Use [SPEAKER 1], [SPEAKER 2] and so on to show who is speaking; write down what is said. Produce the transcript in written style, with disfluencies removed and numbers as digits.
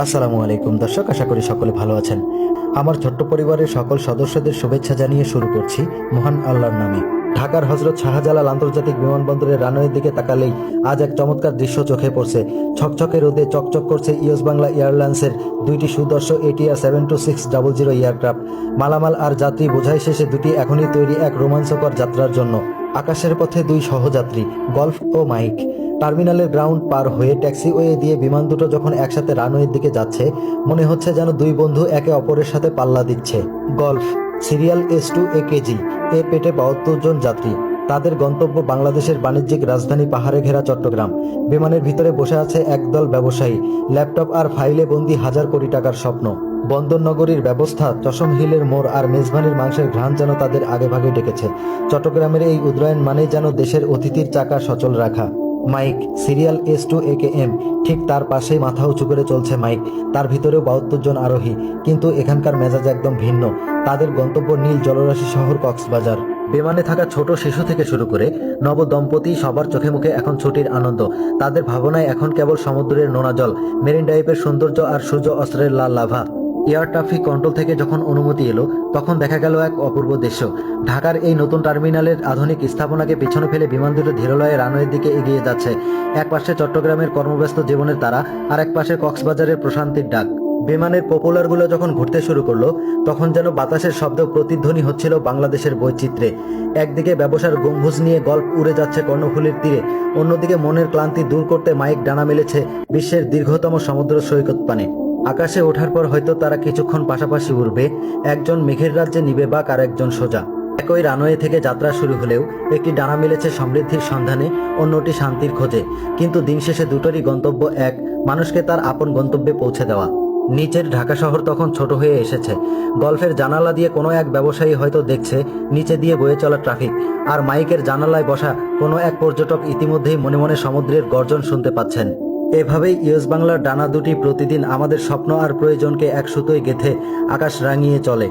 [SPEAKER 1] আসসালামু আলাইকুম দর্শক, আশা করি সকলে ভালো আছেন। আমার ছোট্ট পরিবারের সকল সদস্যদের শুভেচ্ছা জানিয়ে শুরু করছি মহান আল্লাহর নামে। ঢাকার হজরত শাহজালাল আন্তর্জাতিক বিমানবন্দরের রানওয়ের দিকে তাকালেই আজ এক চমৎকার দৃশ্য চোখে পড়ছে। ছকছকে রোদে চকচক করছে ইউএস বাংলা এয়ারলাইন্সের দুইটি সুদর্শ ATR 72600 এয়ারক্রাফট। মালামাল আর যাত্রী বোঝাই শেষে দুটি এখনই তৈরি এক রোমাঞ্চকর যাত্রার জন্য। আকাশের পথে দুই সহযাত্রী গল্ফ ও মাইক। টার্মিনালের গ্রাউন্ড পার হয়ে ট্যাক্সিওয়ে দিয়ে বিমান দুটো যখন একসাথে রানওয়ের দিকে যাচ্ছে, মনে হচ্ছে যেন দুই বন্ধু একে অপরের সাথে পাল্লা দিচ্ছে। গল্ফ সিরিয়াল S2 AKG এ পেটে 72 জন যাত্রী। তাদের গন্তব্য বাংলাদেশের বাণিজ্যিক রাজধানী পাহাড়ে ঘেরা চট্টগ্রাম। বিমানের ভিতরে বসে আছে একদল ব্যবসায়ী, ল্যাপটপ আর ফাইলে বন্দি হাজার কোটি টাকার স্বপ্ন। বন্দর নগরীর ব্যবস্থা, চশম হিলের মোড় আর মেজবানির মাংসের ঘ্রাণ যেন তাদের আগেভাগে ডেকেছে। চট্টগ্রামের এই উদয়ন মানেই যেন দেশের অতিথির চাকা সচল রাখা। মাইক সিরিয়াল S2 AKM, ঠিক তার পাশেই মাথা উঁচু করে চলছে মাইক। তার ভিতরেও 72 জন আরোহী, কিন্তু এখানকার মেজাজ একদম ভিন্ন। তাদের গন্তব্য নীল জলরাশি শহর কক্সবাজার। বিমানে থাকা ছোট শিশু থেকে শুরু করে নব দম্পতি সবার চোখে মুখে এখন ছুটির আনন্দ। তাদের ভাবনায় এখন কেবল সমুদ্রের নোনা জল, মেরিন ড্রাইভের সৌন্দর্য আর সূর্য অস্ত্রের লাল লাভা। এয়ার ট্রাফিক কন্ট্রোল থেকে যখন অনুমতি এলো, তখন দেখা গেল এক অপূর্ব দৃশ্য। ঢাকার এই নতুন টার্মিনালের আধুনিক স্থাপনাকে পিছনে ফেলে বিমান দুটো ধীরলয়ে রানওয়ের দিকে এগিয়ে যাচ্ছে। এক পাশে চট্টগ্রামের কর্মব্যস্ত জীবনের তারা, আর এক পাশে কক্সবাজারের প্রশান্তির ডাক। বিমানের পপুলারগুলো যখন ঘুরতে শুরু করলো, তখন যেন বাতাসের শব্দ প্রতিধ্বনি হচ্ছিল বাংলাদেশের বৈচিত্র্যে। একদিকে ব্যবসার গম্বুজ নিয়ে গল্প উড়ে যাচ্ছে কর্ণফুলীর তীরে, অন্যদিকে মনের ক্লান্তি দূর করতে মাইক ডানা মেলেছে বিশ্বের দীর্ঘতম সমুদ্র সৈকত পানে। আকাশে ওঠার পর হয়তো তারা কিছুক্ষণ পাশাপাশি উড়বে, একজন মেঘের রাজ্যে নিবে বাক আর একজন সোজা। একই রানওয়ে থেকে যাত্রা শুরু হলেও একটি ডানা মিলেছে সমৃদ্ধির সন্ধানে, অন্যটি শান্তির খোঁজে। কিন্তু দিন শেষে দুটোরই গন্তব্য এক, মানুষকে তার আপন গন্তব্যে পৌঁছে দেওয়া। নিচের ঢাকা শহর তখন ছোট হয়ে এসেছে। গল্ফের জানালা দিয়ে কোনো এক ব্যবসায়ী হয়তো দেখছে নিচে দিয়ে বয়ে চলা ট্রাফিক, আর মাইকের জানালায় বসা কোনো এক পর্যটক ইতিমধ্যেই মনে মনে সমুদ্রের গর্জন শুনতে পাচ্ছেন। এভাবেই ইউএস বাংলার ডানা দুটি প্রতিদিন আমাদের স্বপ্ন আর প্রয়োজনকে এক সুতোয় গেঁথে আকাশ রাঙিয়ে চলে।